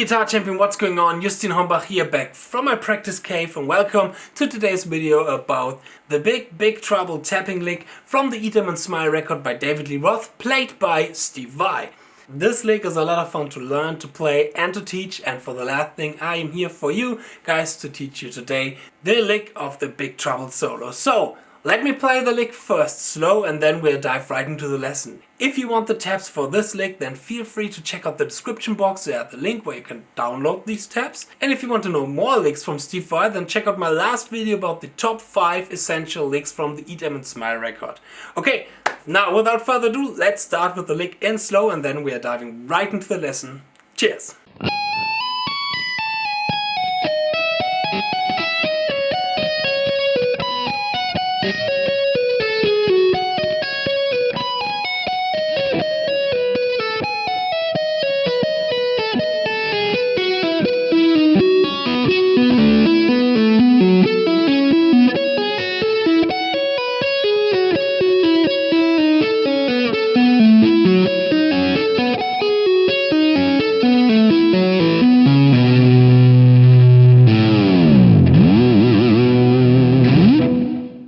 Guitar Champion, what's going on? Justin Hombach here, back from my practice cave, and welcome to today's video about the Bigh Trouble tapping lick from the Eat 'Em and Smile record by David Lee Roth, played by Steve Vai. This lick is a lot of fun to learn, to play and to teach, and for the last thing I am here for you guys to teach you today the lick of the Bigh Trouble solo. So let me play the lick first slow and then we'll dive right into the lesson. If you want the tabs for this lick, then feel free to check out the description box. There's the link where you can download these tabs. And if you want to know more licks from Steve Vai, then check out my last video about the top 5 essential licks from the Eat 'Em and Smile record. Okay, now without further ado, let's start with the lick in slow and then we are diving right into the lesson. Cheers!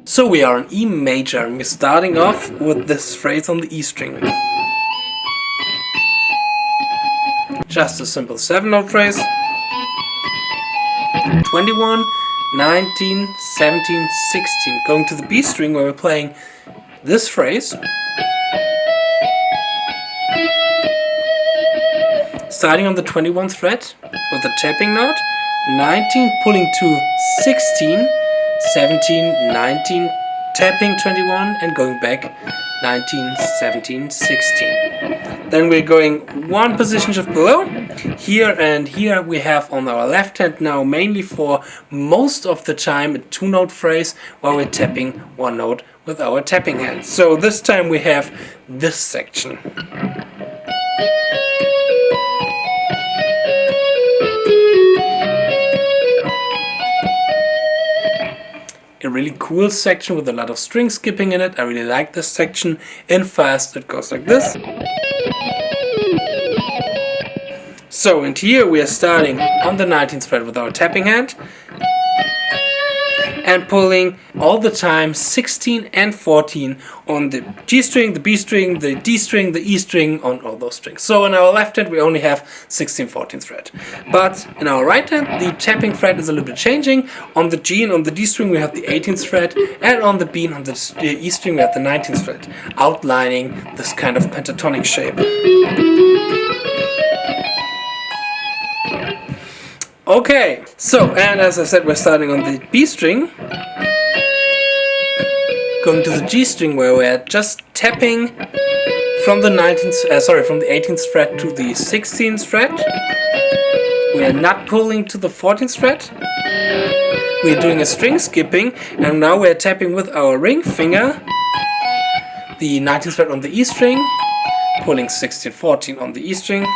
So we are on E major and we're starting off with this phrase on the E string. Just a simple 7-note phrase. 21, 19, 17, 16. Going to the B string where we're playing this phrase. Starting on the 21st fret with a tapping note. 19 pulling to 16. 17, 19, tapping 21 and going back 19, 17, 16. Then we're going one position shift below. Here and here we have on our left hand now mainly for most of the time a 2-note phrase where we're tapping one note with our tapping hand. So this time we have this section. A really cool section with a lot of string skipping in it. I really like this section. In fast it goes like this. So and here we are starting on the 19th fret with our tapping hand and pulling all the time 16 and 14 on the G string, the B string, the D string, the E string, on all those strings. So on our left hand we only have 16, 14th fret. But in our right hand the tapping fret is a little bit changing. On the G and on the D string we have the 18th fret, and on the B and on the E string we have the 19th fret, outlining this kind of pentatonic shape. Okay, so and as I said, we're starting on the B string, going to the G string where we're just tapping from the 18th fret to the 16th fret. We are not pulling to the 14th fret. We're doing a string skipping, and now we're tapping with our ring finger the 19th fret on the E string, pulling 16, 14 on the E string,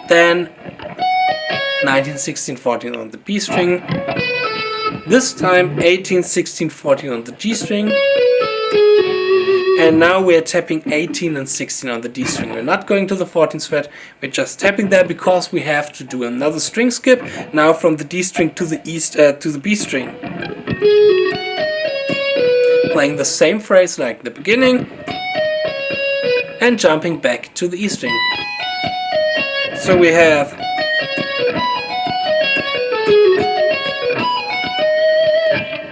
then 19, 16, 14 on the B string, this time 18, 16, 14 on the G string, and now we're tapping 18 and 16 on the D string. We're not going to the 14th fret, we're just tapping there because we have to do another string skip, now from the D string to the B string. Playing the same phrase like the beginning, and jumping back to the E string. So we have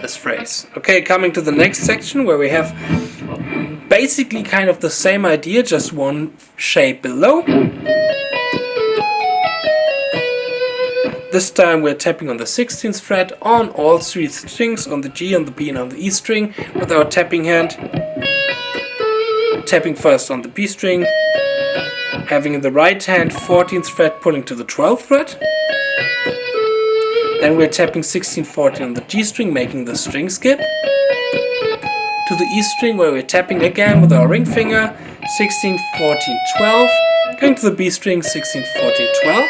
this phrase. Okay, coming to the next section where we have basically kind of the same idea, just one shape below. This time we're tapping on the 16th fret on all 3 strings, on the G, on the B and on the E string with our tapping hand. Tapping first on the B string, having in the right hand 14th fret pulling to the 12th fret. Then we're tapping 16, 14 on the G string, making the string skip. To the E string where we're tapping again with our ring finger, 16, 14, 12. Going to the B string, 16, 14, 12.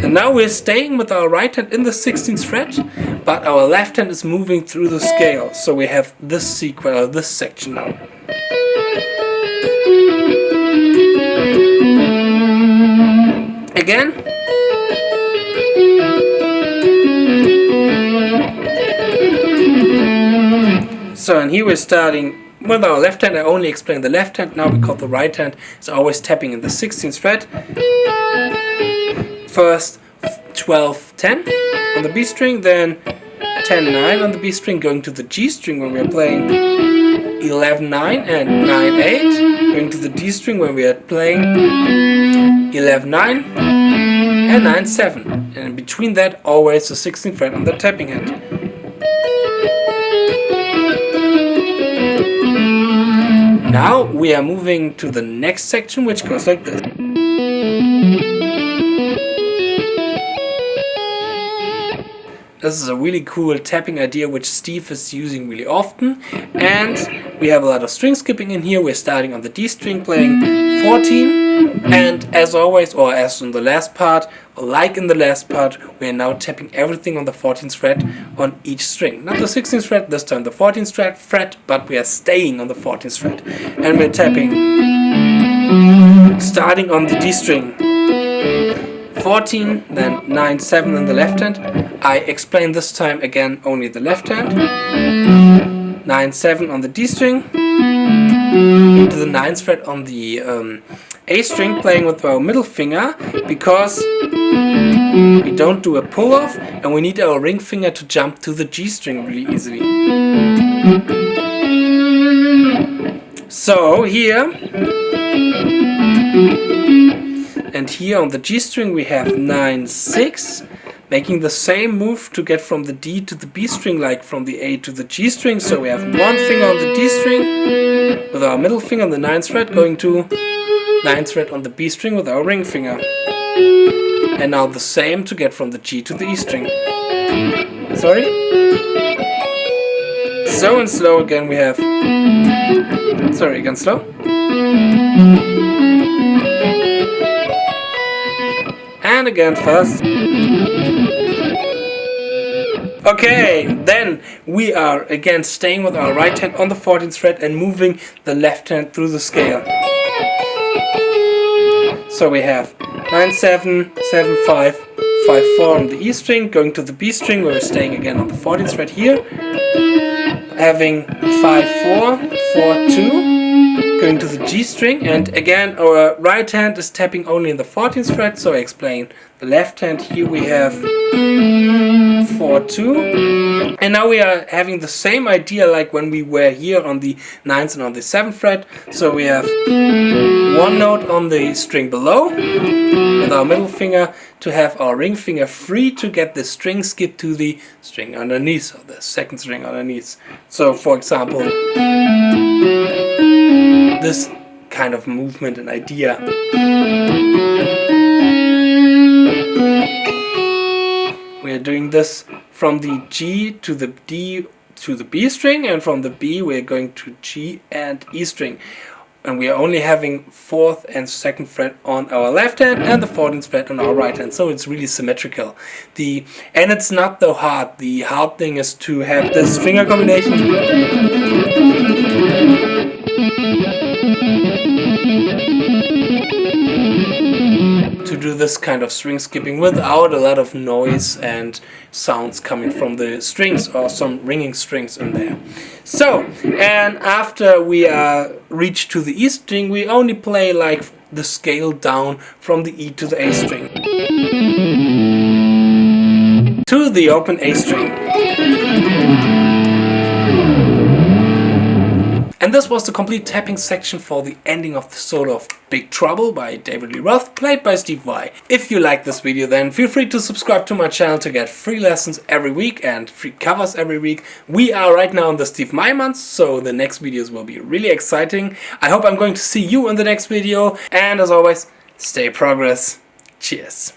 And now we're staying with our right hand in the 16th fret, but our left hand is moving through the scale. So we have this sequence, this section now. Again, So, and here we're starting with our left hand. I only explained the left hand now because the right hand is always tapping in the 16th fret. First 12-10 on the B string, then 10-9 on the B string, going to the G string when we are playing 11-9 and 9-8, going to the D string when we are playing 11-9 and 9-7, and in between that always the 16th fret on the tapping hand. Now we are moving to the next section, which goes like this. This is a really cool tapping idea which Steve is using really often, and we have a lot of string skipping in here. We're starting on the D string playing 14, and as always, or as in the last part, or like in the last part, we are now tapping everything on the 14th fret on each string. Not the 16th fret, this time the 14th fret, but we are staying on the 14th fret. And we're tapping, starting on the D string 14, then 9-7 in the left hand. I explain this time again only the left hand. 9-7 on the D string, into the 9th fret on the A string, playing with our middle finger because we don't do a pull off and we need our ring finger to jump to the G string really easily. So here and here on the G string we have 9-6, making the same move to get from the D to the B string like from the A to the G string. So we have one finger on the D string with our middle finger on the 9th fret, going to 9th fret on the B string with our ring finger. And now the same to get from the G to the E string. Sorry? So and slow again we have... Sorry, again slow. And again fast. Okay, then we are again staying with our right hand on the 14th fret and moving the left hand through the scale. So we have 9-7, 7-5, 5-4 on the E string, going to the B string where we're staying again on the 14th fret here, having 5-4, 4-2, going to the G string, and again our right hand is tapping only in the 14th fret, so I explain the left hand. Here we have 4-2, and now we are having the same idea like when we were here on the 9th and on the 7th fret. So we have one note on the string below with our middle finger to have our ring finger free to get the string skip to the string underneath, or the second string underneath. So for example, this kind of movement and idea. We are doing this from the G to the D to the B string, and from the B we're going to G and E string. And we are only having 4th and 2nd fret on our left hand and the 14th fret on our right hand, so it's really symmetrical. And it's not so hard. The hard thing is to have this finger combination to do this kind of string skipping without a lot of noise and sounds coming from the strings or some ringing strings in there. So, and after we reach to the E string, we only play like the scale down from the E to the A string to the open A string. And this was the complete tapping section for the ending of the solo of Bigh Trouble by David Lee Roth, played by Steve Vai. If you like this video, then feel free to subscribe to my channel to get free lessons every week and free covers every week. We are right now in the Steve Vai month, so the next videos will be really exciting. I hope I'm going to see you in the next video, and as always, stay progress. Cheers.